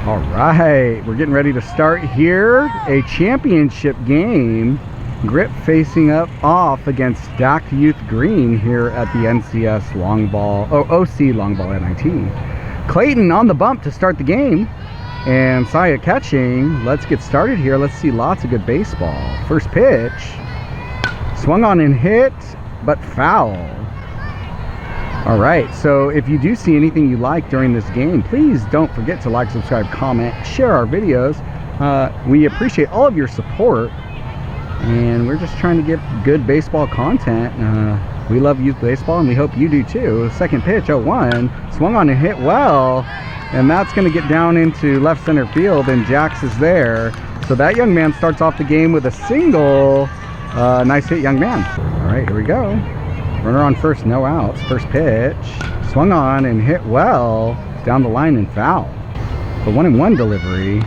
All right, we're getting ready to start here. A championship game. Grit facing off against Stacked Youth Green here at the NCS Long Ball, OC Long Ball NIT. Clayton on the bump to start the game, and Saya catching. Let's get started here. Let's see lots of good baseball. First pitch, swung on and hit, but foul. All right, so if you do see anything you like during this game, please don't forget to like, subscribe, comment, share our videos. We appreciate all of your support, and we're just trying to get good baseball content. We love youth baseball, and we hope you do too. Second pitch, 0-1, swung on and hit well, and that's going to get down into left center field, and Jax is there. So that young man starts off the game with a single. Nice hit, young man. All right, here we go. Runner on first, no outs. First pitch, swung on and hit well, down the line and foul. The 1-1 delivery.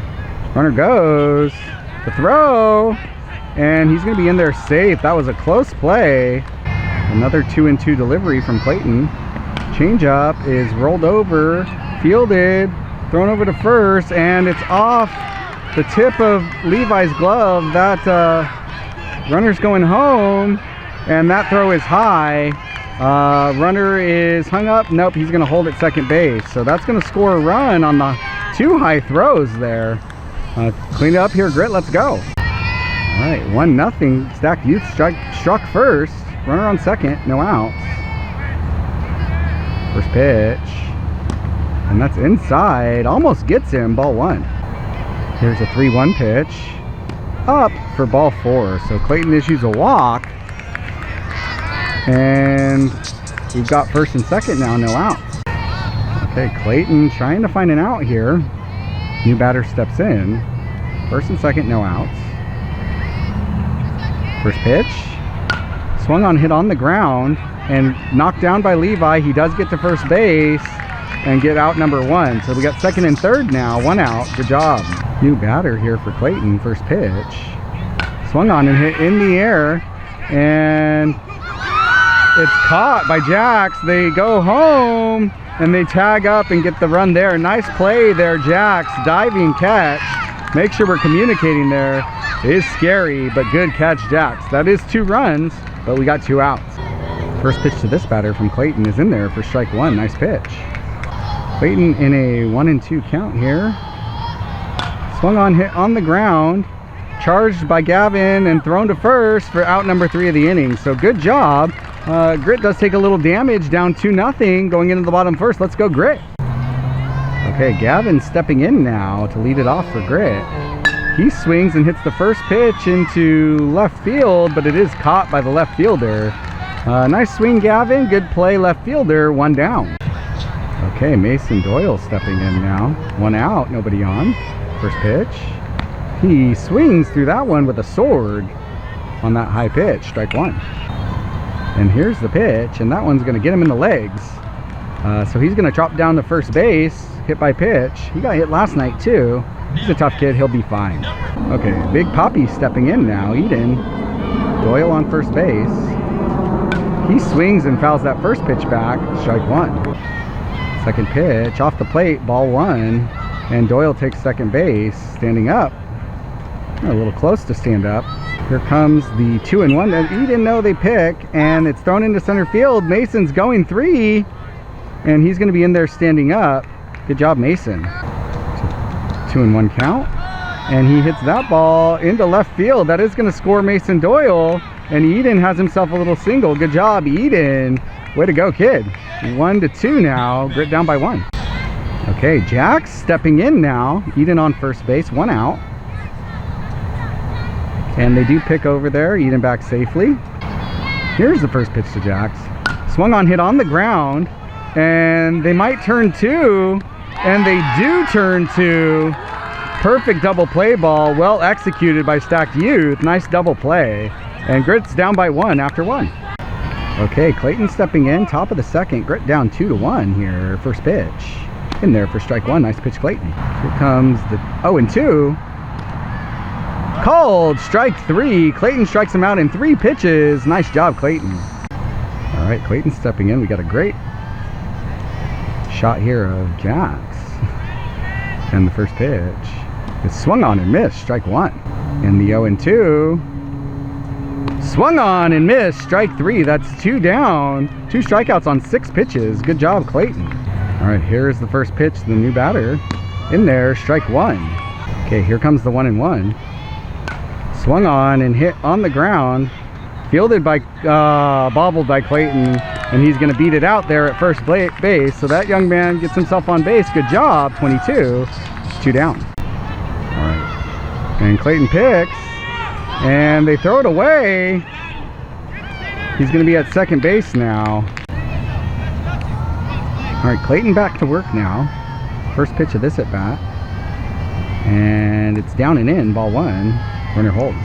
Runner goes to throw, and he's going to be in there safe. That was a close play. Another 2-2 delivery from Clayton. Changeup is rolled over, fielded, thrown over to first, and it's off the tip of Levi's glove. That runner's going home. And that throw is high. Runner is hung up. Nope, he's going to hold at second base. So that's going to score a run on the two high throws there. Clean it up here, Grit. Let's go. All right, 1-0. Stacked Youth struck first. Runner on second, no outs. First pitch. And that's inside. Almost gets him. Ball 1. Here's a 3-1 pitch. Up for ball 4. So Clayton issues a walk. And we've got first and second now, no outs. Okay, Clayton trying to find an out here. New batter steps in. First and second, no outs. First pitch. Swung on, hit on the ground, and knocked down by Levi. He does get to first base and get out number 1. So we got second and third now, 1 out. Good job. New batter here for Clayton. First pitch. Swung on and hit in the air, and it's caught by Jax. They go home and they tag up and get the run there. Nice play there, Jax. Diving catch. Make sure we're communicating there. It is scary, but good catch, Jax. That is 2 runs, but we got 2 outs. First pitch to this batter from Clayton is in there for strike 1. Nice pitch. Clayton in a 1-2 count here. Swung on, hit on the ground. Charged by Gavin and thrown to first for out number 3 of the inning. So good job. Grit does take a little damage, down 2-0 going into the bottom first. Let's go, Grit. Okay, Gavin stepping in now to lead it off for Grit. He swings and hits the first pitch into left field, but it is caught by the left fielder. Nice swing, Gavin. Good play, left fielder. 1 down. Okay, Mason Doyle stepping in now. 1 out, nobody on. First pitch. He swings through that one with a sword on that high pitch. Strike 1. And here's the pitch, and that one's going to get him in the legs. So he's going to drop down to first base, hit by pitch. He got hit last night too. He's a tough kid. He'll be fine. Okay, Big Poppy stepping in now. Eden. Doyle on first base. He swings and fouls that first pitch back. Strike 1. Second pitch off the plate, ball 1. And Doyle takes second base, standing up. A little close to stand up. Here comes the 2-1 that Eden know they pick, and it's thrown into center field. Mason's going 3, and he's going to be in there standing up. Good job, Mason. 2-1 count, and he hits that ball into left field. That is going to score Mason Doyle, and Eden has himself a little single. Good job, Eden. Way to go, kid. 1-2 now. Grit down by 1. Okay, Jax stepping in now. Eden on first base, 1 out. And they do pick over there. Eden back safely. Here's the first pitch to Jax. Swung on, hit on the ground, and they might turn 2, and they do turn 2. Perfect double play ball, well executed by Stacked Youth. Nice double play, and Grit's down by 1 after 1. Okay, Clayton stepping in, top of the second. Grit down 2-1 here. First pitch in there for strike 1. Nice pitch, Clayton. Here comes the 0-2. Called strike 3. Clayton strikes him out in 3 pitches. Nice job, Clayton. All right, Clayton stepping in. We got a great shot here of Jax. And the first pitch is swung on and missed, strike one. And the 0-2. Swung on and missed, strike three. That's 2 down. 2 strikeouts on 6 pitches. Good job, Clayton. All right, here's the first pitch, the new batter. In there, strike one. Okay, here comes the 1-1. Swung on and hit on the ground. Fielded by, bobbled by Clayton. And he's gonna beat it out there at first base. So that young man gets himself on base. Good job, 22. 2 down. All right, and Clayton picks. And they throw it away. He's gonna be at second base now. All right, Clayton back to work now. First pitch of this at bat. And it's down and in, ball one. Runner holds.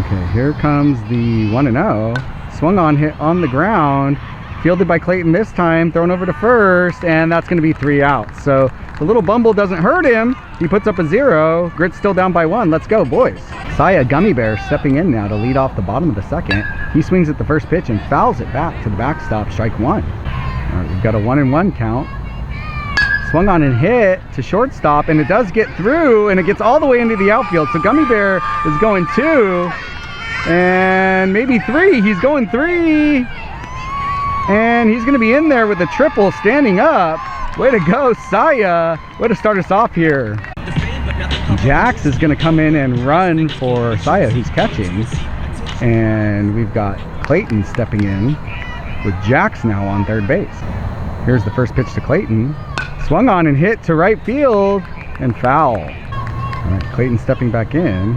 Okay, here comes the 1-0. Swung on, hit on the ground. Fielded by Clayton this time, thrown over to first, and that's gonna be 3 outs. So the little bumble doesn't hurt him. He puts up a 0. Grit's still down by 1. Let's go, boys. Saya Gummy Bear stepping in now to lead off the bottom of the second. He swings at the first pitch and fouls it back to the backstop, strike one. All right, we've got a 1-1 count. Swung on and hit to shortstop, and it does get through, and it gets all the way into the outfield. So Gummy Bear is going 2, and maybe 3. He's going 3, and he's going to be in there with a triple standing up. Way to go, Saya. Way to start us off here. Jax is going to come in and run for Saya, who's catching. And we've got Clayton stepping in with Jax now on third base. Here's the first pitch to Clayton. Swung on and hit to right field and foul. All right, Clayton stepping back in.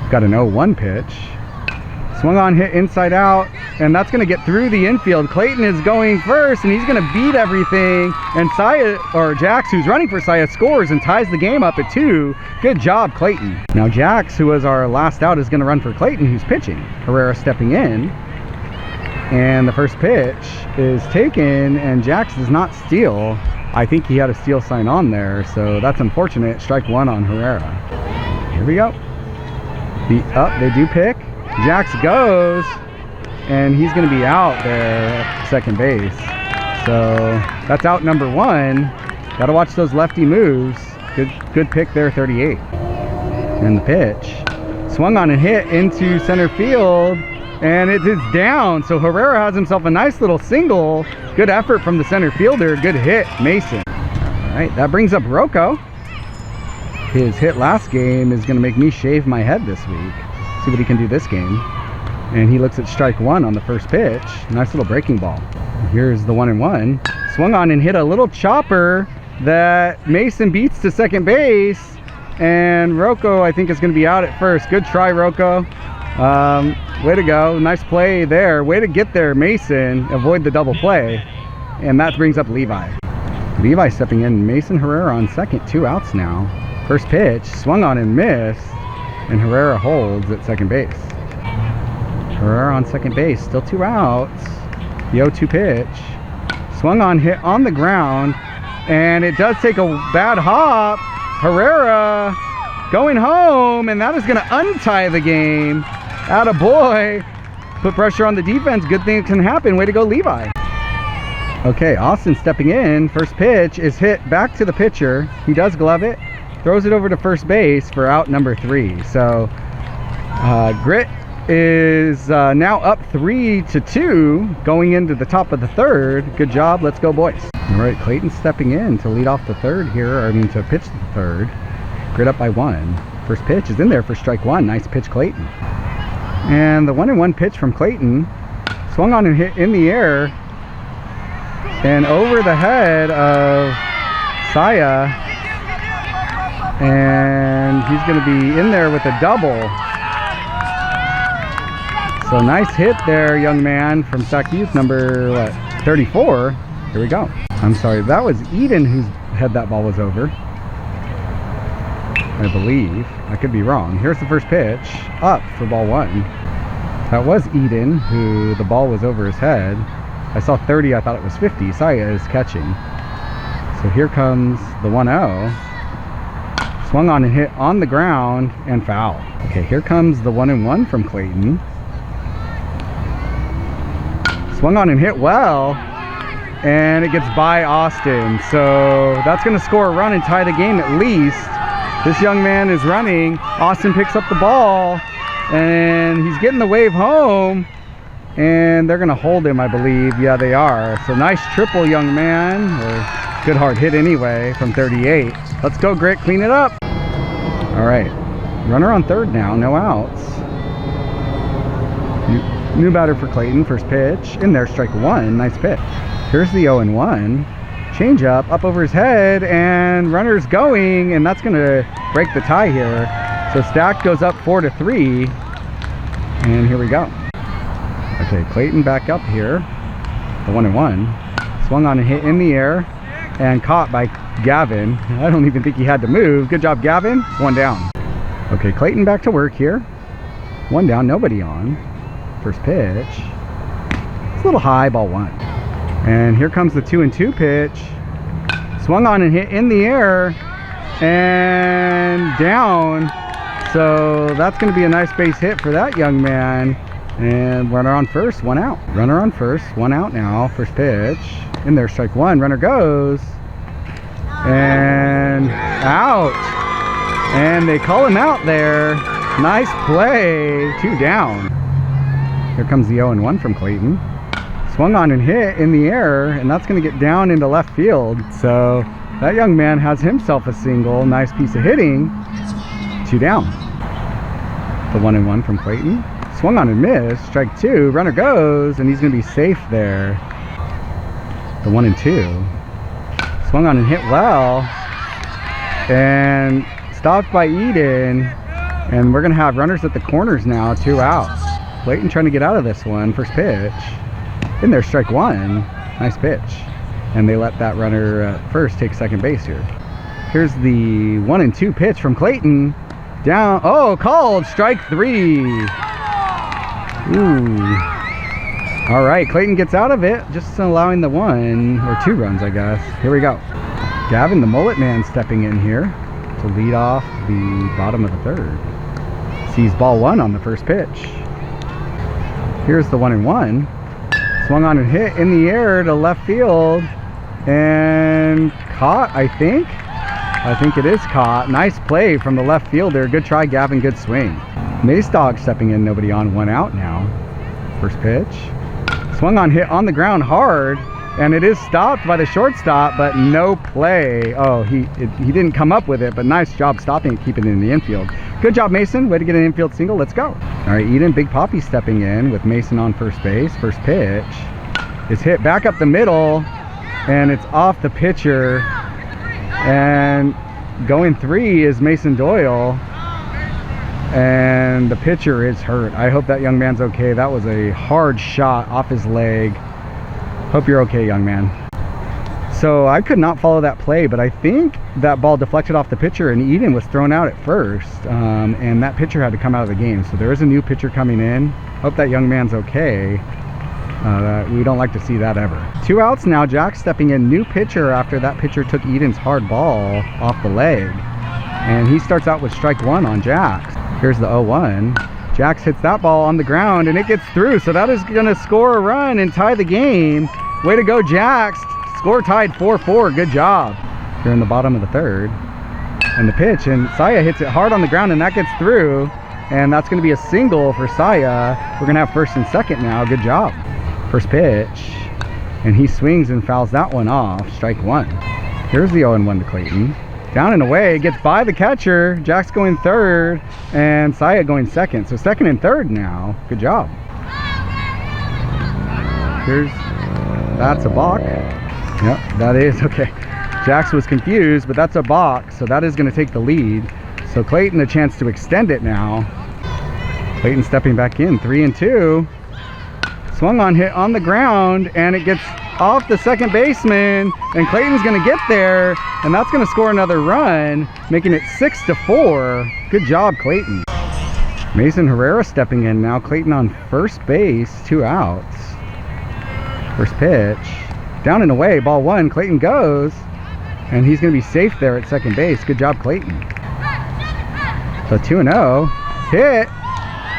Got an 0-1 pitch. Swung on, hit inside out, and that's going to get through the infield. Clayton is going first, and he's going to beat everything. And Saya, or Jax, who's running for Saya, scores and ties the game up at 2. Good job, Clayton. Now Jax, who was our last out, is going to run for Clayton, who's pitching. Herrera stepping in, and the first pitch is taken, and Jax does not steal. I think he had a steal sign on there, so that's unfortunate. Strike one on Herrera. Here we go. They do pick. Jax goes, and he's going to be out there at second base. So that's out number 1. Got to watch those lefty moves. Good pick there, 38. And the pitch. Swung on and hit into center field, and it is down. So Herrera has himself a nice little single. Good effort from the center fielder. Good hit, Mason. All right, that brings up Rocco. His hit last game is going to make me shave my head this week. See what he can do this game. And he looks at strike 1 on the first pitch. Nice little breaking ball. Here's the 1-1. Swung on and hit a little chopper that Mason beats to second base. And Rocco, I think, is going to be out at first. Good try, Rocco. Way to go. Nice play there. Way to get there, Mason. Avoid the double play. And that brings up Levi. Levi stepping in. Mason Herrera on second. 2 outs now. First pitch. Swung on and missed. And Herrera holds at second base. Herrera on second base. Still 2 outs. The 0-2 pitch. Swung on, hit on the ground. And it does take a bad hop. Herrera going home. And that is going to untie the game. Atta boy. Put pressure on the defense. Good thing can happen. Way to go, Levi. Okay, Austin stepping in. First pitch is hit back to the pitcher. He does glove it. Throws it over to first base for out number 3. So Grit is now up 3-2 going into the top of the third. Good job. Let's go, boys. All right, Clayton stepping in to lead off the third here. To pitch the third. Grit up by 1. First pitch is in there for strike 1. Nice pitch, Clayton. And the 1-1 pitch from Clayton. Swung on and hit in the air. And over the head of Saya. And he's going to be in there with a double. So nice hit there, young man, from Sac Youth, number 34. Here we go. I'm sorry, that was Eden whose head that ball was over, I believe. I could be wrong. Here's the first pitch, up for ball 1. That was Eden who the ball was over his head. I saw 30, I thought it was 50. Saya is catching. So here comes the 1-0. Swung on and hit on the ground and foul. Okay, here comes the 1-1 from Clayton. Swung on and hit well. and it gets by Austin. So that's going to score a run and tie the game at least. This young man is running. Austin picks up the ball, and he's getting the wave home, and they're going to hold him, I believe. Yeah, they are. So nice triple, young man, or good hard hit anyway from 38. Let's go, Grit, clean it up. All right, runner on third now, no outs. New batter for Clayton, first pitch. In there, strike one, nice pitch. Here's the 0-1. Change up over his head, and runner's going, and that's gonna break the tie here. So Stack goes up 4-3, and here we go. Okay, Clayton back up here. The 1-1. Swung on a hit in the air, and caught by Gavin. I don't even think he had to move. Good job, Gavin. One down. Okay, Clayton back to work here. One down, nobody on. First pitch. It's a little high, ball one. And here comes the 2-2 pitch. Swung on and hit in the air and down. So that's going to be a nice base hit for that young man. And runner on first, one out. Runner on first, one out now. First pitch. In there, strike one. Runner goes. And out. And they call him out there. Nice play. Two down. Here comes the 0-1 from Clayton. Swung on and hit in the air, and that's going to get down into left field. So that young man has himself a single. Nice piece of hitting. Two down. The 1-1 from Clayton. Swung on and missed. Strike two. Runner goes, and he's going to be safe there. The 1-2. Swung on and hit well. And stopped by Eden. And we're going to have runners at the corners now. Two outs. Clayton trying to get out of this one. First pitch. In there, strike one. Nice pitch. And they let that runner at first take second base here. Here's the 1-2 pitch from Clayton. Down. Oh, called. Strike three. Ooh. All right, Clayton gets out of it. Just allowing the 1 or 2 runs, I guess. Here we go. Gavin, the mullet man, stepping in here to lead off the bottom of the third. Sees ball one on the first pitch. Here's the 1-1. Swung on and hit in the air to left field and caught, I think. I think it is caught. Nice play from the left fielder. Good try, Gavin. Good swing. Mace Dog stepping in. Nobody on. One out now. First pitch. Swung on, hit on the ground hard, and it is stopped by the shortstop, but no play. Oh, he didn't come up with it, but nice job stopping it, keeping it in the infield. Good job, Mason. Way to get an infield single. Let's go. All right, Eden, Big Poppy stepping in with Mason on first base. First pitch is hit back up the middle, and it's off the pitcher. And going 3 is Mason Doyle, and the pitcher is hurt. I hope that young man's okay. That was a hard shot off his leg. Hope you're okay, young man. So I could not follow that play, but I think that ball deflected off the pitcher and Eden was thrown out at first, and that pitcher had to come out of the game. So there is a new pitcher coming in. Hope that young man's okay. We don't like to see that ever. 2 outs now. Jack stepping in, new pitcher after that pitcher took Eden's hard ball off the leg, and he starts out with strike 1 on Jax. Here's the 0-1. Jax hits that ball on the ground and it gets through, so that is going to score a run and tie the game. Way to go, Jax. Score tied 4-4. Good job. Here in the bottom of the third, and the pitch, and Saya hits it hard on the ground, and that gets through, and that's going to be a single for Saya. We're going to have first and second now. Good job. First pitch, and he swings and fouls that one off. Strike 1. Here's the 0-1 to Clayton. Down and away, gets by the catcher. Jack's going third, and Saya going second. So second and third now. Good job. That's a balk. Yep, that is, okay. Jax was confused, but that's a balk, so that is going to take the lead. So Clayton a chance to extend it now. Clayton stepping back in, 3-2. Swung on, hit on the ground, and it gets off the second baseman, and Clayton's going to get there, and that's going to score another run, making it 6-4. Good job, Clayton. Mason Herrera stepping in now. Clayton on first base, 2 outs. First pitch, down and away, ball 1. Clayton goes, and he's going to be safe there at second base. Good job, Clayton. So 2-0, hit,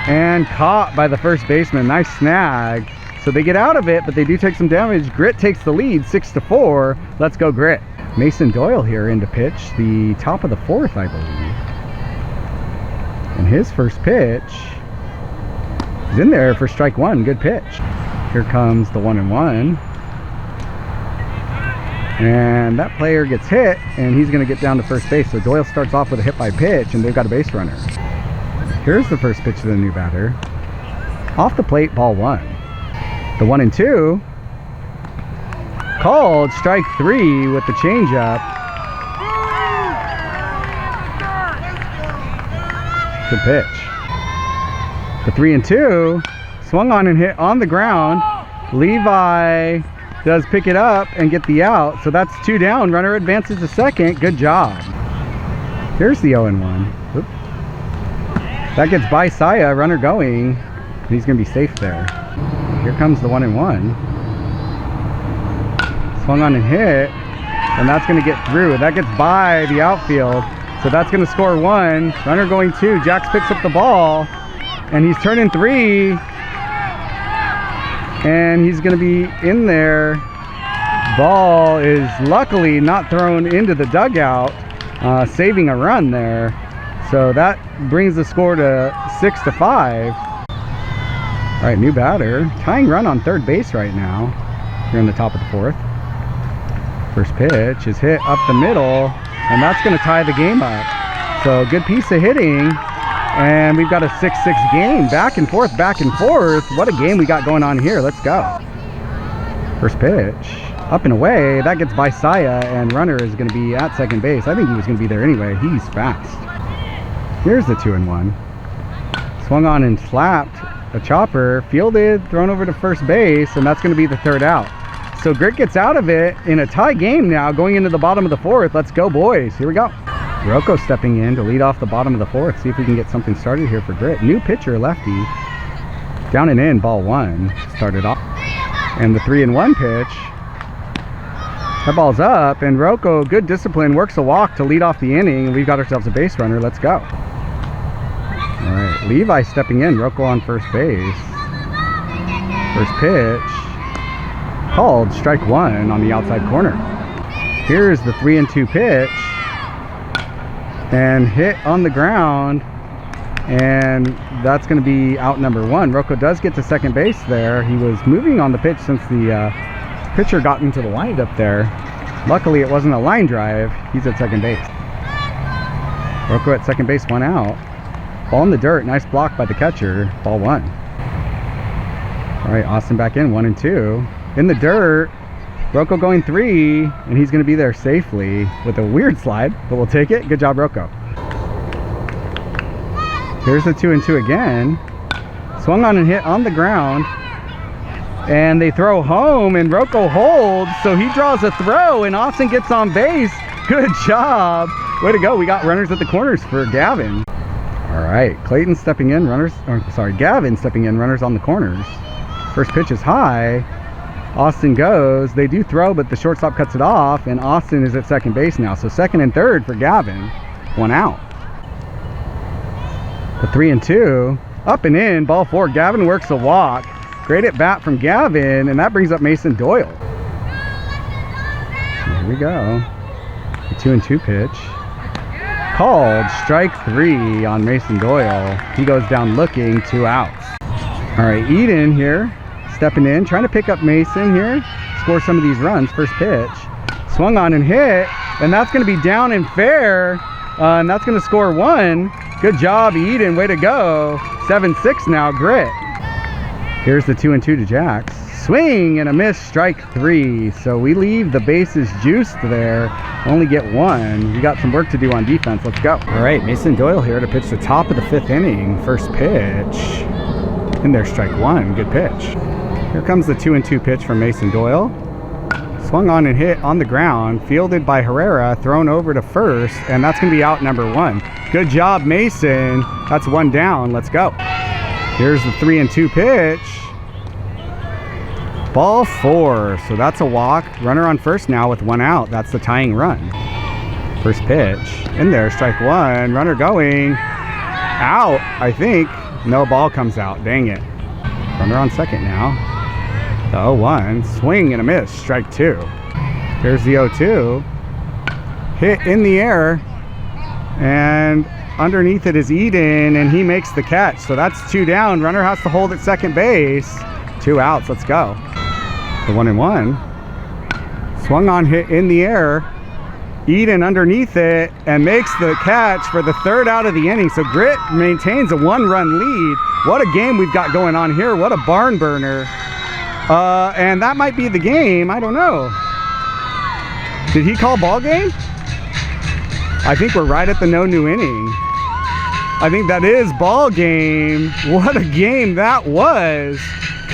and caught by the first baseman. Nice snag. So they get out of it, but they do take some damage. Grit takes the lead, 6-4. Let's go Grit. Mason Doyle here in to pitch the top of the 4th, I believe. And his first pitch is in there for strike 1. Good pitch. Here comes the 1-1. And that player gets hit, and he's going to get down to first base. So Doyle starts off with a hit by pitch, and they've got a base runner. Here's the first pitch to the new batter. Off the plate, ball 1. The 1-2. Called strike 3 with the changeup. Good pitch. The 3-2. Swung on and hit on the ground. Levi does pick it up and get the out. So that's 2 down. Runner advances to second. Good job. Here's the 0-1. Oop. That gets by Saya. Runner going. He's going to be safe there. Here comes the 1-1. Swung on and hit. And that's going to get through. That gets by the outfield. So that's going to score 1. Runner going 2. Jax picks up the ball. And he's turning 3. And he's going to be in there. Ball is luckily not thrown into the dugout, saving a run there. So that brings the score to 6-5. All right, new batter. Tying run on third base right now. Here in the top of the 4th. First pitch is hit up the middle, and that's going to tie the game up. So good piece of hitting. And we've got a 6-6 game. Back and forth, back and forth. What a game we got going on here. Let's go. First pitch. Up and away. That gets by Saya, and runner is going to be at second base. I think he was going to be there anyway. He's fast. Here's the 2-1. Swung on and slapped a chopper. Fielded, thrown over to first base, and that's going to be the 3rd out. So Grit gets out of it in a tie game now, going into the bottom of the 4th. Let's go, boys. Here we go. Rocco stepping in to lead off the bottom of the 4th. See if we can get something started here for Grit. New pitcher, lefty. Down and in, ball 1. Started off. And the 3-1 pitch. That ball's up, and Rocco, good discipline, works a walk to lead off the inning. We've got ourselves a base runner. Let's go. All right, Levi stepping in. Rocco on first base. First pitch. Called strike 1 on the outside corner. Here's the 3-2 pitch. And hit on the ground, and that's going to be out number 1. Rocco does get to second base there. He was moving on the pitch since the pitcher got into the windup there. Luckily it wasn't a line drive. He's at second base. Rocco at second base, 1 out. Ball in the dirt. Nice block by the catcher. Ball 1. All right, Austin back in, 1-2. In the dirt. Rocco going 3, and he's going to be there safely with a weird slide, but we'll take it. Good job, Rocco. Here's the 2-2 again. Swung on and hit on the ground, and they throw home, and Rocco holds, so he draws a throw, and Austin gets on base. Good job. Way to go. We got runners at the corners for Gavin. All right, Clayton stepping in, Gavin stepping in, runners on the corners. First pitch is high. Austin goes. They do throw, but the shortstop cuts it off, and Austin is at second base now. So second and third for Gavin. 1 out. The 3-2. Up and in. Ball 4. Gavin works a walk. Great at bat from Gavin, and that brings up Mason Doyle. Here we go. The 2-2 pitch. Called strike 3 on Mason Doyle. He goes down looking. 2 outs. All right, Eden here. Stepping in, trying to pick up Mason here, score some of these runs. First pitch, swung on and hit, and that's going to be down and fair, and that's going to score 1. Good job, Eden, way to go. 7-6 now, Grit. Here's the 2-2 to Jax. Swing and a miss, strike 3. So we leave the bases juiced there, only get 1. We got some work to do on defense. Let's go. All right, Mason Doyle here to pitch the top of the 5th inning. First pitch, in there, strike 1. Good pitch. Here comes the 2-2 pitch from Mason Doyle. Swung on and hit on the ground, fielded by Herrera, thrown over to first, and that's going to be out number 1. Good job, Mason. That's 1 down. Let's go. Here's the 3-2 pitch. Ball 4. So that's a walk. Runner on first now with 1 out. That's the tying run. First pitch. In there, strike 1. Runner going. Out, I think. No, ball comes out. Dang it. Runner on second now. The 0-1, swing and a miss, strike 2. Here's the 0-2, hit in the air, and underneath it is Eden, and he makes the catch. So that's 2 down. Runner has to hold at second base. 2 outs. Let's go. The 1-1, swung on, hit in the air. Eden underneath it and makes the catch for the 3rd out of the inning. So Grit maintains a 1-run lead. What a game we've got going on here. What a barn burner. And that might be the game. I don't know. Did he call ball game? I think we're right at the no new inning. I think that is ball game. What a game that was.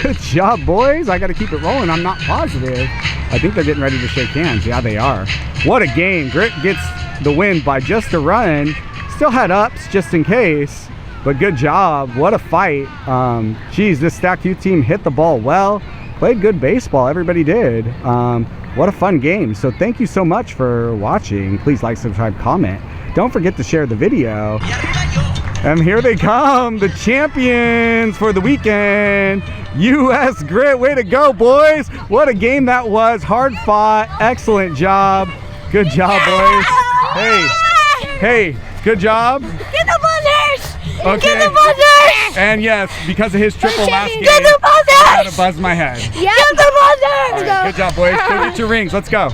Good job, boys. I got to keep it rolling. I'm not positive. I think they're getting ready to shake hands. Yeah, they are. What a game. Grit gets the win by just a run. Still had ups just in case, but good job. What a fight. Geez, this Stacked Youth team hit the ball well. Played good baseball. Everybody did. What a fun game. So thank you so much for watching. Please like, subscribe, comment. Don't forget to share the video. And here they come, the champions for the weekend. US Grit, way to go, boys. What a game that was. Hard fought. Excellent job. Good job, boys. Hey, good job. Get the buzzers! Okay. Get the buzzers! And yes, because of his triple last game, Get the buzzers! I had to buzz my head. Get the buzzers! All right, good job, boys. Go get your rings. Let's go.